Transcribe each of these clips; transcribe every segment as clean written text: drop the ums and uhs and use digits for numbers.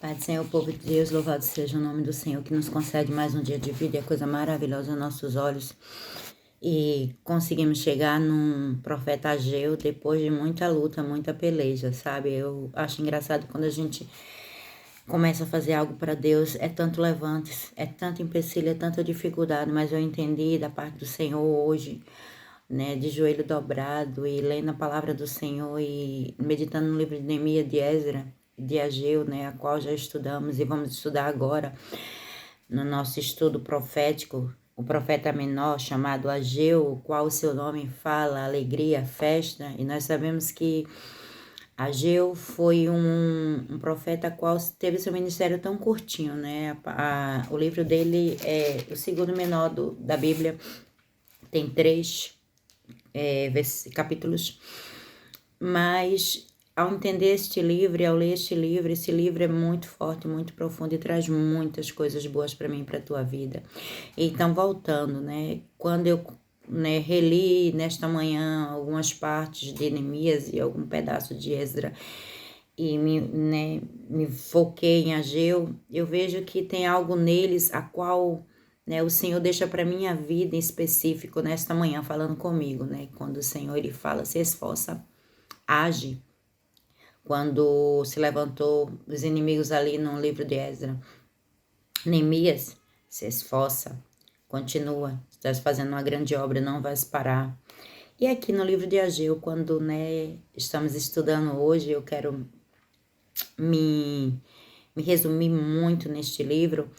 Pai do Senhor, povo de Deus, louvado seja o nome do Senhor, que nos concede mais um dia de vida e é coisa maravilhosa aos nossos olhos. E conseguimos chegar num profeta Ageu depois de muita luta, muita peleja, sabe? Eu acho engraçado quando a gente começa a fazer algo para Deus, é tanto levantes, é tanto empecilho, é tanta dificuldade, mas eu entendi da parte do Senhor hoje, né, de joelho dobrado e lendo a palavra do Senhor e meditando no livro de Neemias, de Esdra, de Ageu, né, a qual já estudamos e vamos estudar agora no nosso estudo profético, o profeta menor chamado Ageu, o qual o seu nome fala alegria, festa, e nós sabemos que Ageu foi um profeta qual teve seu ministério tão curtinho, né? O livro dele é o segundo menor da Bíblia, tem 3 capítulos, mas ao entender este livro e ao ler este livro, esse livro é muito forte, muito profundo e traz muitas coisas boas para mim e para a tua vida. Então, voltando, né? Quando eu reli nesta manhã algumas partes de Neemias e algum pedaço de Esdra e me foquei em Ageu, eu vejo que tem algo neles a qual, né, o Senhor deixa para minha vida em específico nesta manhã falando comigo, né? Quando o Senhor ele fala, se esforça, age. Quando se levantou os inimigos ali no livro de Esdra, Neemias, se esforça, continua, estás fazendo uma grande obra, não vais parar. E aqui no livro de Ageu, quando, né, estamos estudando hoje, eu quero me resumir muito neste livro,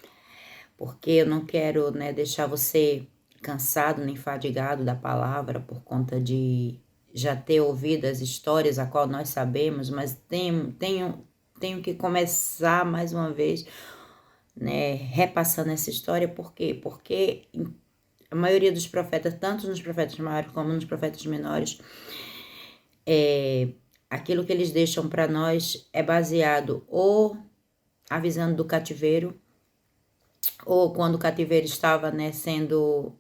porque eu não quero, né, deixar você cansado nem fadigado da palavra por conta de já ter ouvido as histórias a qual nós sabemos, mas tenho que começar mais uma vez, né, repassando essa história. Por quê? Porque a maioria dos profetas, tanto nos profetas maiores como nos profetas menores, aquilo que eles deixam para nós é baseado ou avisando do cativeiro, ou quando o cativeiro estava, né, sendo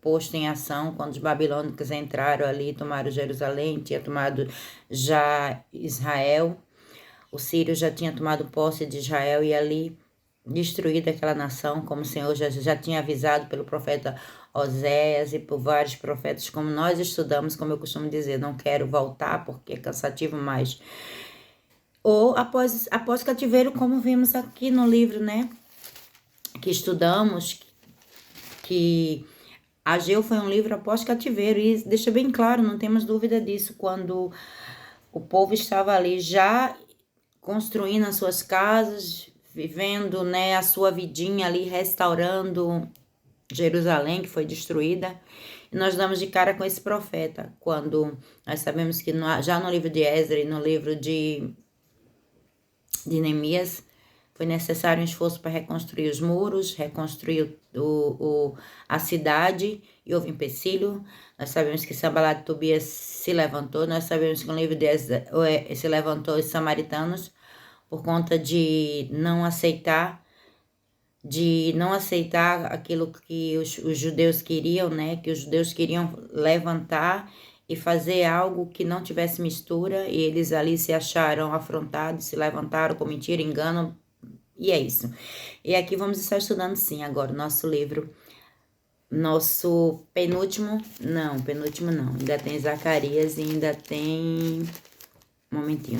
posto em ação, quando os babilônicos entraram ali, tomaram Jerusalém, tinha tomado já Israel, o Sírio já tinha tomado posse de Israel e ali destruído aquela nação, como o Senhor já tinha avisado pelo profeta Oséias e por vários profetas, como nós estudamos, como eu costumo dizer, não quero voltar porque é cansativo mais. Ou após cativeiro, como vimos aqui no livro, né, que estudamos, que Ageu foi um livro após cativeiro, e deixa bem claro, não temos dúvida disso, quando o povo estava ali já construindo as suas casas, vivendo, né, a sua vidinha ali, restaurando Jerusalém, que foi destruída, e nós damos de cara com esse profeta, quando nós sabemos que já no livro de Esdra e no livro de Neemias, foi necessário um esforço para reconstruir os muros, reconstruir a cidade, e houve empecilho. Nós sabemos que Sanbalat e Tobias se levantou, nós sabemos que no livro de Esdra se levantou os samaritanos por conta de não aceitar aquilo que os judeus queriam, né? Que os judeus queriam levantar e fazer algo que não tivesse mistura, e eles ali se acharam afrontados, se levantaram com mentira, engano, e é isso. E aqui vamos estar estudando sim agora o nosso livro, nosso penúltimo não, ainda tem Zacarias e ainda tem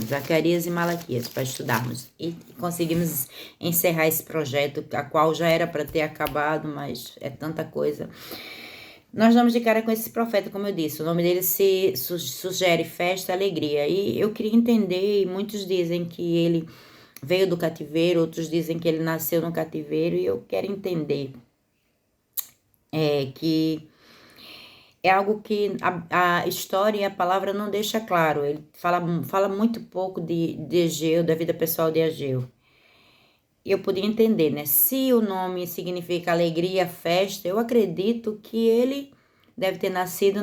Zacarias e Malaquias para estudarmos. E conseguimos encerrar esse projeto, a qual já era para ter acabado, mas é tanta coisa. Nós damos de cara com esse profeta, como eu disse, o nome dele se sugere festa, alegria. E eu queria entender, e muitos dizem que ele veio do cativeiro, outros dizem que ele nasceu no cativeiro, e eu quero entender que é algo que a história e a palavra não deixa claro. Ele fala muito pouco de Ageu, da vida pessoal de Ageu. Eu podia entender, né? Se o nome significa alegria, festa, eu acredito que ele deve ter nascido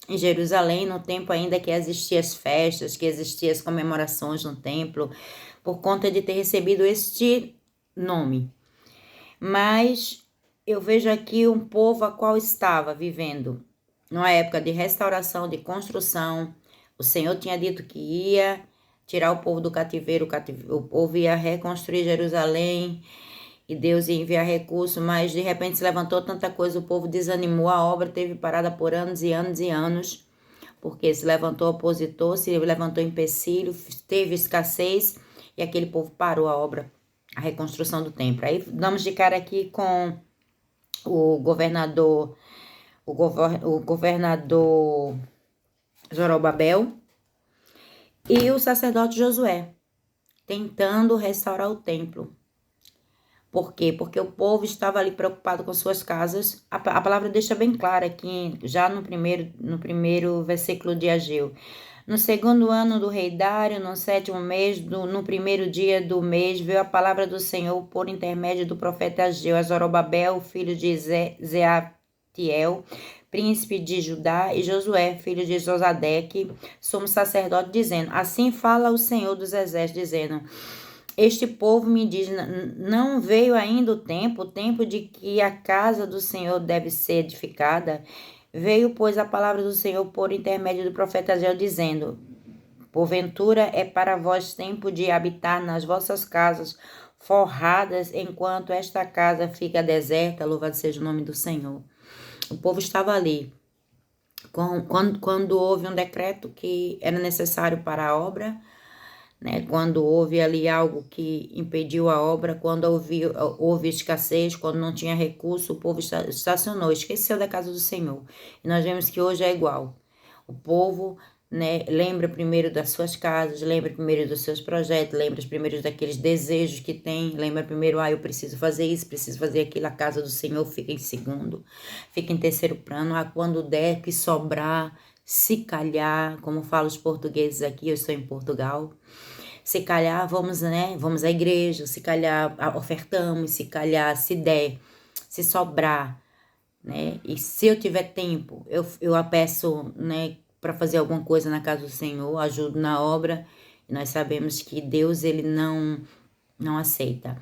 em Jerusalém, no tempo ainda que existiam as festas, que existiam as comemorações no templo, por conta de ter recebido este nome. Mas eu vejo aqui um povo a qual estava vivendo numa época de restauração, de construção. O Senhor tinha dito que ia tirar o povo do cativeiro, o povo ia reconstruir Jerusalém, e Deus ia enviar recursos, mas de repente se levantou tanta coisa, o povo desanimou, a obra teve parada por anos e anos e anos, porque se levantou opositor, se levantou empecilho, teve escassez, e aquele povo parou a obra, a reconstrução do templo. Aí damos de cara aqui com o governador Zorobabel e o sacerdote Josué, tentando restaurar o templo. Por quê? Porque o povo estava ali preocupado com suas casas. A palavra deixa bem clara aqui, já no primeiro versículo de Ageu. No segundo ano do rei Dário, no sétimo mês, no primeiro dia do mês, veio a palavra do Senhor por intermédio do profeta Ageu, a Zorobabel, filho de Zeatiel, príncipe de Judá, e Josué, filho de Josadeque, sumo sacerdote, dizendo: assim fala o Senhor dos exércitos, dizendo: este povo me diz, não veio ainda o tempo de que a casa do Senhor deve ser edificada. Veio, pois, a palavra do Senhor por intermédio do profeta Ageu, dizendo: porventura é para vós tempo de habitar nas vossas casas forradas, enquanto esta casa fica deserta. Louvado seja o nome do Senhor. O povo estava ali. Quando houve um decreto que era necessário para a obra, né? Quando houve ali algo que impediu a obra, quando houve escassez, quando não tinha recurso, o povo estacionou, esqueceu da casa do Senhor. E nós vemos que hoje é igual. O povo, né, lembra primeiro das suas casas, lembra primeiro dos seus projetos, lembra primeiro daqueles desejos que tem, lembra primeiro, eu preciso fazer isso, preciso fazer aquilo, a casa do Senhor fica em segundo, fica em terceiro plano. Quando der que sobrar, se calhar, como falam os portugueses aqui, eu estou em Portugal, se calhar vamos à igreja, se calhar ofertamos, se calhar se der, se sobrar, né? E se eu tiver tempo, eu a peço, né, para fazer alguma coisa na casa do Senhor, ajudo na obra. E nós sabemos que Deus, ele não aceita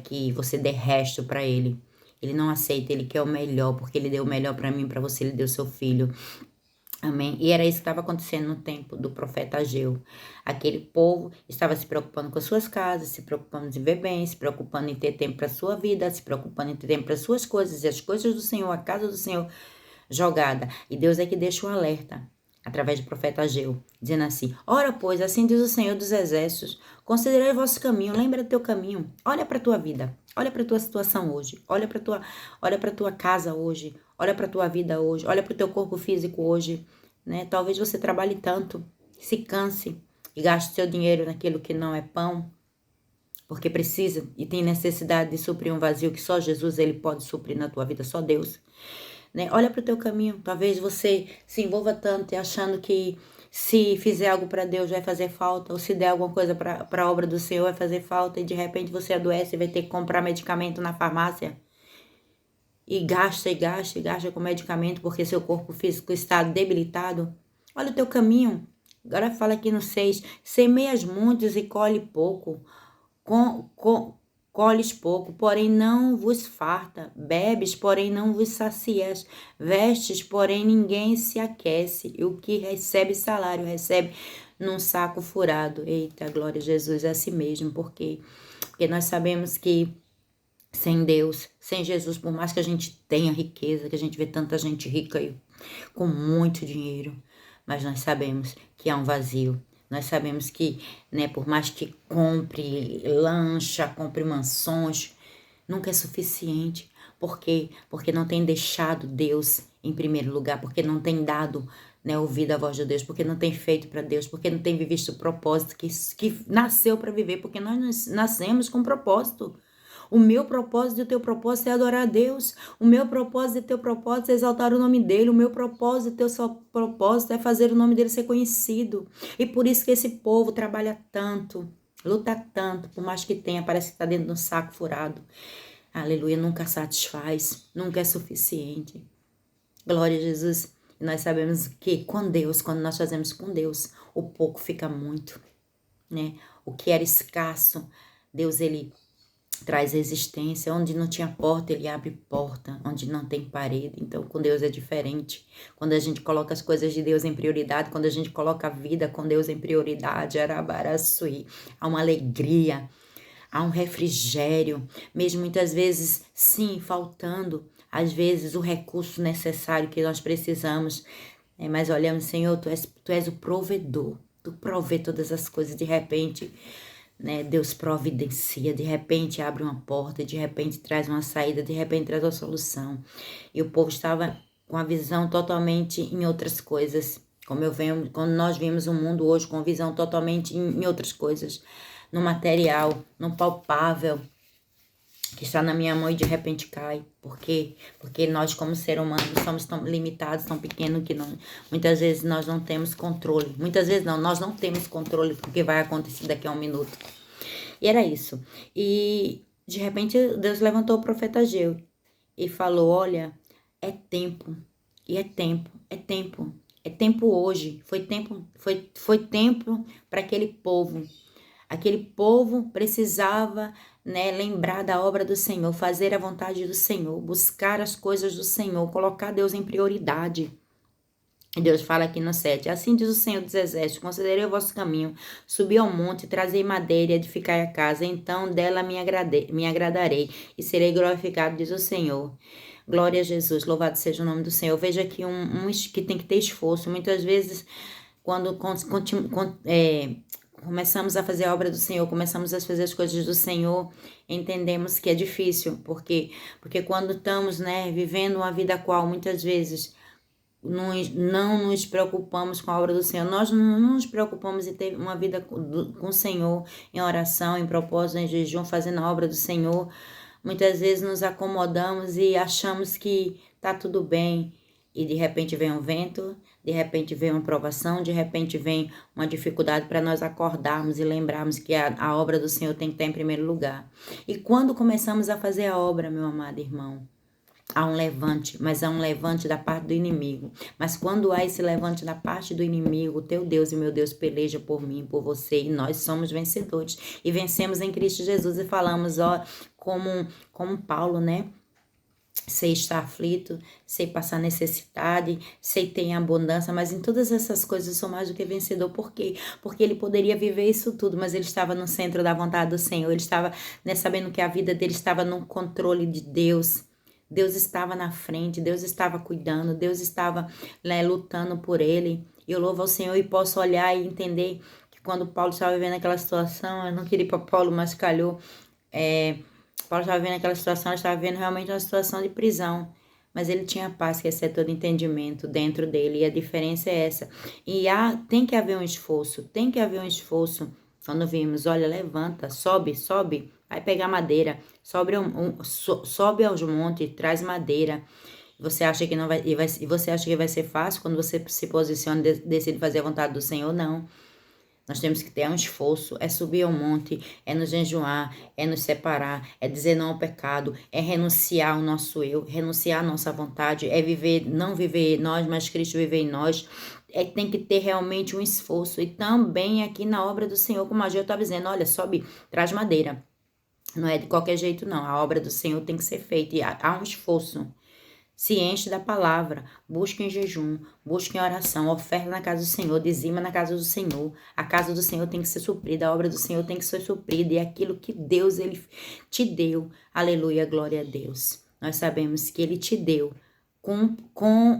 que você dê resto para ele. Ele não aceita, ele quer o melhor, porque ele deu o melhor para mim, para você, ele deu seu filho. Amém? E era isso que estava acontecendo no tempo do profeta Ageu. Aquele povo estava se preocupando com as suas casas, se preocupando em viver bem, se preocupando em ter tempo para a sua vida, se preocupando em ter tempo para as suas coisas, e as coisas do Senhor, a casa do Senhor jogada. E Deus é que deixa um alerta, através do profeta Ageu, dizendo assim: ora, pois, assim diz o Senhor dos exércitos, considerei o vosso caminho, lembra do teu caminho, olha para a tua vida, olha para a tua situação hoje, olha para a tua casa hoje, olha para a tua vida hoje, olha para o teu corpo físico hoje, né? Talvez você trabalhe tanto, se canse e gaste seu dinheiro naquilo que não é pão, porque precisa e tem necessidade de suprir um vazio que só Jesus ele pode suprir na tua vida, só Deus. Né? Olha para o teu caminho. Talvez você se envolva tanto e achando que se fizer algo para Deus vai fazer falta, ou se der alguma coisa para a obra do Senhor vai fazer falta, e de repente você adoece e vai ter que comprar medicamento na farmácia. E gasta com medicamento porque seu corpo físico está debilitado. Olha o teu caminho. Agora fala aqui no 6. Semeias muitos e colhe pouco. Colhes pouco, porém não vos farta. Bebes, porém não vos sacias. Vestes, porém ninguém se aquece. E o que recebe salário, recebe num saco furado. Eita, glória a Jesus, é assim mesmo. Porque nós sabemos que sem Deus, sem Jesus, por mais que a gente tenha riqueza, que a gente vê tanta gente rica aí, com muito dinheiro, mas nós sabemos que há um vazio. Nós sabemos que, né, por mais que compre lancha, compre mansões, nunca é suficiente. Por quê? Porque não tem deixado Deus em primeiro lugar, porque não tem dado, né, ouvido a voz de Deus, porque não tem feito para Deus, porque não tem vivido o propósito que nasceu para viver, porque nós nascemos com propósito. O meu propósito e o teu propósito é adorar a Deus. O meu propósito e o teu propósito é exaltar o nome dele. O meu propósito e o teu propósito é fazer o nome dele ser conhecido. E por isso que esse povo trabalha tanto, luta tanto, por mais que tenha, parece que está dentro de um saco furado. Aleluia, nunca satisfaz, nunca é suficiente. Glória a Jesus. E nós sabemos que com Deus, quando nós fazemos com Deus, o pouco fica muito, né? O que era escasso, Deus, ele traz existência. Onde não tinha porta, ele abre porta. Onde não tem parede. Então, com Deus é diferente. Quando a gente coloca as coisas de Deus em prioridade, quando a gente coloca a vida com Deus em prioridade, arabaraçui, há uma alegria, há um refrigério, mesmo muitas vezes, sim, faltando, às vezes, o recurso necessário que nós precisamos. Mas olhamos, Senhor, tu és o provedor. Tu provê todas as coisas, de repente, né? Deus providencia, de repente abre uma porta, de repente traz uma saída, de repente traz uma solução. E o povo estava com a visão totalmente em outras coisas, como nós vemos o mundo hoje com visão totalmente em outras coisas, no material, no palpável, que está na minha mão e de repente cai. Por quê? Porque nós, como ser humano, somos tão limitados, tão pequenos, que muitas vezes nós não temos controle. Muitas vezes não, nós não temos controle do que vai acontecer daqui a um minuto. E era isso. E de repente Deus levantou o profeta Ageu e falou: olha, é tempo. E é tempo, é tempo. É tempo hoje. Foi tempo para aquele povo. Aquele povo precisava, né, lembrar da obra do Senhor, fazer a vontade do Senhor, buscar as coisas do Senhor, colocar Deus em prioridade. Deus fala aqui no 7, assim diz o Senhor dos Exércitos, considerei o vosso caminho, subi ao monte, trazei madeira e edificai a casa, então dela me agradarei e serei glorificado, diz o Senhor. Glória a Jesus, louvado seja o nome do Senhor. Veja aqui que tem que ter esforço. Muitas vezes, quando começamos a fazer a obra do Senhor, começamos a fazer as coisas do Senhor, entendemos que é difícil, porque quando estamos, né, vivendo uma vida qual muitas vezes não nos preocupamos com a obra do Senhor, nós não nos preocupamos em ter uma vida com o Senhor, em oração, em propósito, em jejum, fazendo a obra do Senhor. Muitas vezes nos acomodamos e achamos que tá tudo bem, e de repente vem um vento, de repente vem uma provação, de repente vem uma dificuldade para nós acordarmos e lembrarmos que a obra do Senhor tem que estar em primeiro lugar. E quando começamos a fazer a obra, meu amado irmão, há um levante, mas há um levante da parte do inimigo. Mas quando há esse levante da parte do inimigo, o teu Deus e meu Deus peleja por mim, por você, e nós somos vencedores. E vencemos em Cristo Jesus e falamos, ó, como Paulo, né? Sei estar aflito, sei passar necessidade, sei ter abundância, mas em todas essas coisas eu sou mais do que vencedor. Por quê? Porque ele poderia viver isso tudo, mas ele estava no centro da vontade do Senhor. Ele estava, né, sabendo que a vida dele estava no controle de Deus. Deus estava na frente, Deus estava cuidando, Deus estava, né, lutando por ele. Eu louvo ao Senhor e posso olhar e entender que quando Paulo estava vivendo aquela situação, eu não queria ir para Paulo, mas calhou. Paulo estava vivendo aquela situação, ele estava vivendo realmente uma situação de prisão. Mas ele tinha paz, que excede todo entendimento dentro dele. E a diferença é essa. E tem que haver um esforço, tem que haver um esforço. Quando vimos, olha, levanta, sobe, vai pegar madeira, sobe aos montes, traz madeira. Você acha que não vai, e você acha que vai ser fácil quando você se posiciona e decide fazer a vontade do Senhor? Não. Nós temos que ter um esforço, é subir ao monte, é nos jejuar, é nos separar, é dizer não ao pecado, é renunciar ao nosso eu, renunciar à nossa vontade, é viver, não viver nós, mas Cristo viver em nós. Tem que ter realmente um esforço. E também aqui na obra do Senhor, como a Gil estava dizendo, olha, sobe, traz madeira. Não é de qualquer jeito, não. A obra do Senhor tem que ser feita e há um esforço. Se enche da palavra, busca em jejum, busca em oração, oferta na casa do Senhor, dizima na casa do Senhor. A casa do Senhor tem que ser suprida, a obra do Senhor tem que ser suprida, e aquilo que Deus ele te deu, aleluia, glória a Deus. Nós sabemos que ele te deu com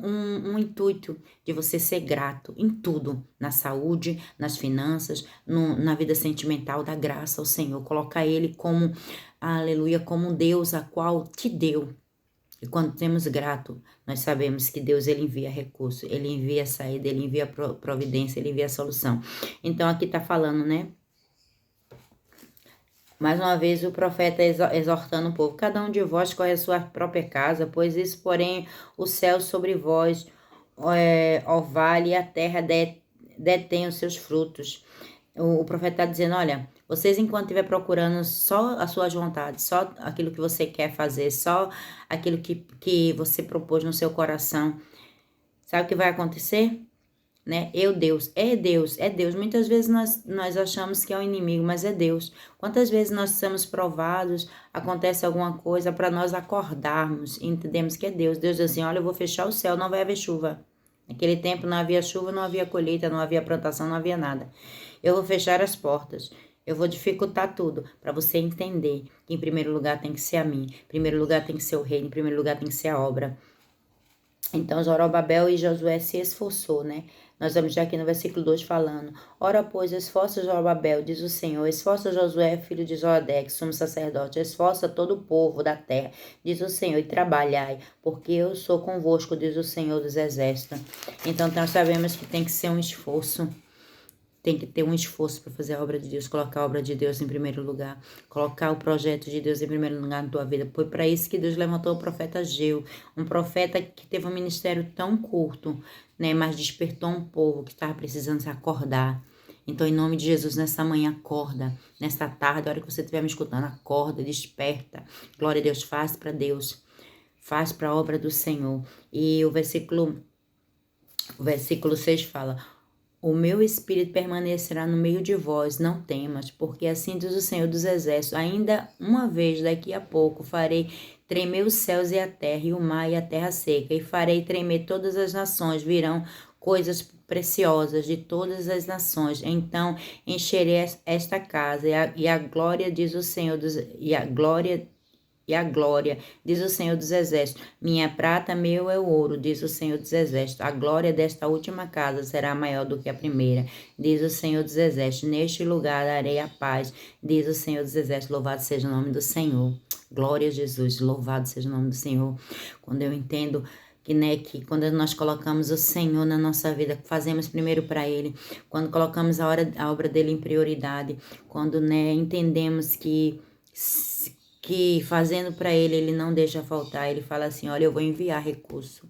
um intuito de você ser grato em tudo, na saúde, nas finanças, na vida sentimental, da graça ao Senhor. Coloca ele como, aleluia, como Deus a qual te deu. E quando temos grato, nós sabemos que Deus ele envia recurso, ele envia saída, ele envia providência, ele envia solução. Então aqui está falando, né? Mais uma vez o profeta exortando o povo, cada um de vós corre a sua própria casa, pois isso, porém, o céu sobre vós orvalha e a terra detém os seus frutos. O profeta está dizendo, olha, vocês enquanto estiver procurando só as suas vontades, só aquilo que você quer fazer, só aquilo que você propôs no seu coração, sabe o que vai acontecer? né? Deus, é Deus, é Deus. Muitas vezes nós achamos que é o inimigo, mas é Deus. Quantas vezes nós somos provados, acontece alguma coisa para nós acordarmos e entendemos que é Deus. Deus diz assim, olha, eu vou fechar o céu, não vai haver chuva. Naquele tempo não havia chuva, não havia colheita, não havia plantação, não havia nada. Eu vou fechar as portas. Eu vou dificultar tudo para você entender que em primeiro lugar tem que ser a mim, em primeiro lugar tem que ser o reino, em primeiro lugar tem que ser a obra. Então, Zorobabel e Josué se esforçou, né? Nós vamos já aqui no versículo 2 falando. Ora, pois, esforça Zorobabel, diz o Senhor, esforça Josué, filho de Zoadeque, sumo sacerdote, esforça todo o povo da terra, diz o Senhor, e trabalhai, porque eu sou convosco, diz o Senhor dos exércitos. Então, nós sabemos que tem que ser um esforço. Tem que ter um esforço para fazer a obra de Deus, colocar a obra de Deus em primeiro lugar, colocar o projeto de Deus em primeiro lugar na tua vida. Foi para isso que Deus levantou o profeta Ageu, um profeta que teve um ministério tão curto, né, mas despertou um povo que estava precisando se acordar. Então, em nome de Jesus, nessa manhã, acorda. Nesta tarde, a hora que você estiver me escutando, acorda, desperta. Glória a Deus, faz para Deus. Faz para a obra do Senhor. E o versículo 6 fala... O meu espírito permanecerá no meio de vós, não temas, porque assim diz o Senhor dos Exércitos, ainda uma vez daqui a pouco farei tremer os céus e a terra, e o mar e a terra seca, e farei tremer todas as nações, virão coisas preciosas de todas as nações. Então encherei esta casa, e a glória, diz o Senhor glória, diz o Senhor dos Exércitos. Minha prata, meu é o ouro, diz o Senhor dos Exércitos. A glória desta última casa será maior do que a primeira, diz o Senhor dos Exércitos. Neste lugar darei a paz, diz o Senhor dos Exércitos. Louvado seja o nome do Senhor. Glória a Jesus, louvado seja o nome do Senhor. Quando eu entendo que quando nós colocamos o Senhor na nossa vida, fazemos primeiro para Ele, quando colocamos a obra dele em prioridade, quando entendemos que fazendo para ele não deixa faltar, ele fala assim, olha, eu vou enviar recurso,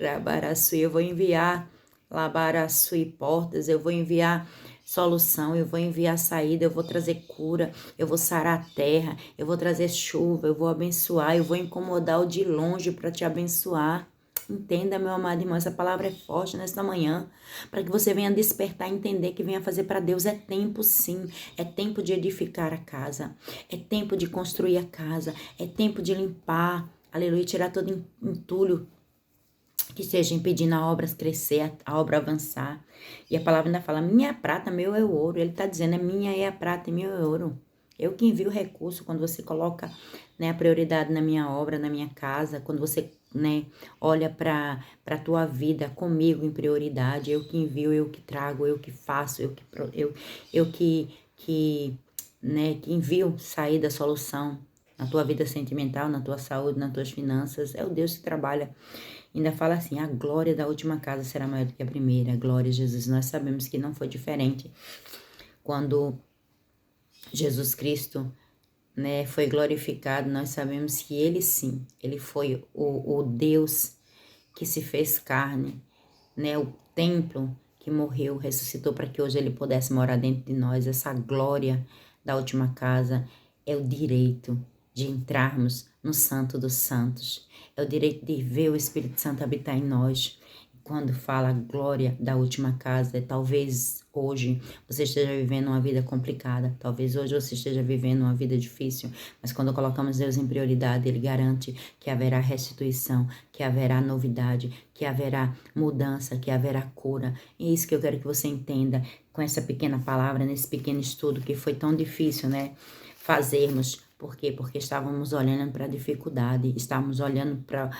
Rabaraçui, eu vou enviar Labaraçui portas, eu vou enviar solução, eu vou enviar saída, eu vou trazer cura, eu vou sarar a terra, eu vou trazer chuva, eu vou abençoar, eu vou incomodar o de longe para te abençoar. Entenda, meu amado irmão, essa palavra é forte nesta manhã, para que você venha despertar e entender que venha fazer para Deus. É tempo sim, é tempo de edificar a casa, é tempo de construir a casa, é tempo de limpar, aleluia, tirar todo entulho que esteja impedindo a obra crescer, a obra avançar. E a palavra ainda fala, minha prata, meu é o ouro. Ele está dizendo, minha é a prata e meu é o ouro. Eu que envio o recurso quando você coloca a prioridade na minha obra, na minha casa, quando você olha para a tua vida comigo em prioridade, eu que envio, eu que trago, eu que faço, eu que envio saída, solução na tua vida sentimental, na tua saúde, nas tuas finanças. É o Deus que trabalha. Ainda fala assim, a glória da última casa será maior do que a primeira. Glória a Jesus. Nós sabemos que não foi diferente quando Jesus Cristo foi glorificado. Nós sabemos que ele sim, ele foi o Deus que se fez carne, o templo que morreu, ressuscitou para que hoje ele pudesse morar dentro de nós. Essa glória da última casa é o direito de entrarmos no Santo dos Santos, é o direito de ver o Espírito Santo habitar em nós. Quando fala glória da última casa, talvez hoje você esteja vivendo uma vida complicada, talvez hoje você esteja vivendo uma vida difícil, mas quando colocamos Deus em prioridade, Ele garante que haverá restituição, que haverá novidade, que haverá mudança, que haverá cura. E é isso que eu quero que você entenda com essa pequena palavra, nesse pequeno estudo que foi tão difícil, fazermos. Por quê? Porque estávamos olhando para a dificuldade, estávamos olhando para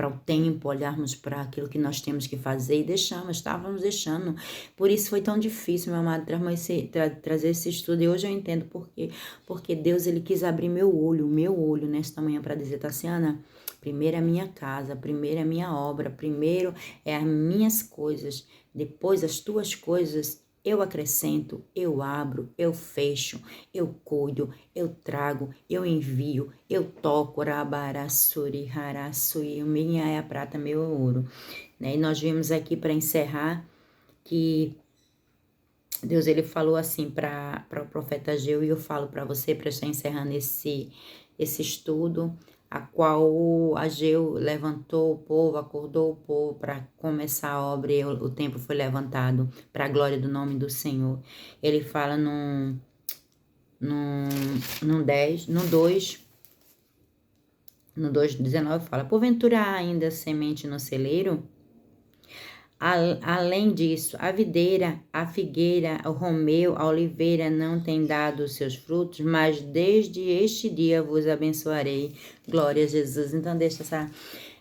o tempo, olharmos para aquilo que nós temos que fazer e estávamos deixando. Por isso foi tão difícil, meu amado, trazer esse estudo. E hoje eu entendo por quê. Porque Deus, Ele quis abrir meu olho nesta manhã para dizer, Tassiana, primeiro é a minha casa, primeiro é a minha obra, primeiro é as minhas coisas, depois as tuas coisas. Eu acrescento, eu abro, eu fecho, eu cuido, eu trago, eu envio, eu toco, rabaraçuri, haraçui, minha é a prata, meu é o ouro. E nós vimos aqui para encerrar que Deus, Ele falou assim para o profeta Ageu, e eu falo para você, para estar encerrando esse estudo, a qual Ageu levantou o povo, acordou o povo para começar a obra e o templo foi levantado para a glória do nome do Senhor. Ele fala no 10, no 2, no 2:19 fala, porventura há ainda semente no celeiro? Além disso, a videira, a figueira, o romeu, a oliveira não têm dado os seus frutos, mas desde este dia vos abençoarei. Glória a Jesus. Então deixa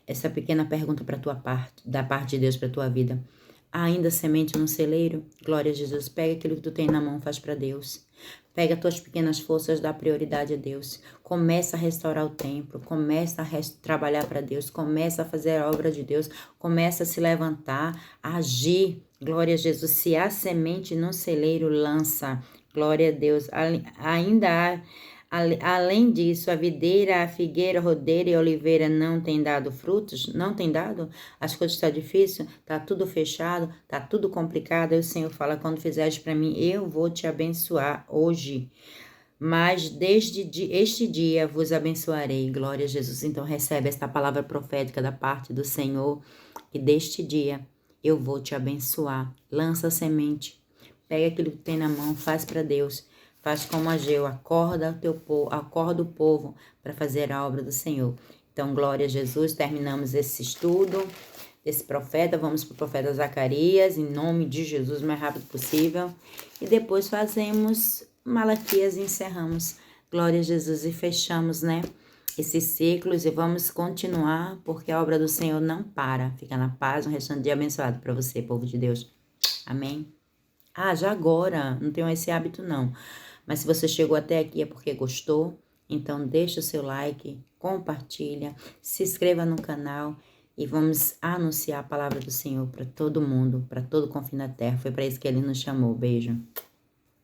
essa pequena pergunta para tua parte, da parte de Deus para tua vida. Há ainda semente no celeiro? Glória a Jesus. Pega aquilo que tu tem na mão, faz para Deus. Pega tuas pequenas forças, dá prioridade a Deus. Começa a restaurar o templo, começa a trabalhar para Deus, começa a fazer a obra de Deus, começa a se levantar, a agir. Glória a Jesus. Se há semente no celeiro, lança. Glória a Deus. Ainda há. Além disso, a videira, a figueira, a rodeira e a oliveira não tem dado frutos? Não tem dado? As coisas estão difíceis? Está tudo fechado? Está tudo complicado? Aí o Senhor fala, quando fizeres para mim, eu vou te abençoar hoje. Mas desde este dia vos abençoarei. Glória a Jesus. Então recebe esta palavra profética da parte do Senhor, que deste dia eu vou te abençoar. Lança a semente. Pega aquilo que tem na mão, faz para Deus. Faz como Ageu, acorda o povo para fazer a obra do Senhor. Então, glória a Jesus, terminamos esse estudo desse profeta, vamos para o profeta Zacarias, em nome de Jesus, o mais rápido possível. E depois fazemos Malaquias e encerramos. Glória a Jesus e fechamos, né? Esses ciclos e vamos continuar, porque a obra do Senhor não para. Fica na paz, um restante de dia abençoado para você, povo de Deus. Amém? Já agora, não tenho esse hábito não. Mas se você chegou até aqui é porque gostou, então deixa o seu like, compartilha, se inscreva no canal e vamos anunciar a palavra do Senhor para todo mundo, para todo o confim da terra. Foi para isso que Ele nos chamou. Beijo.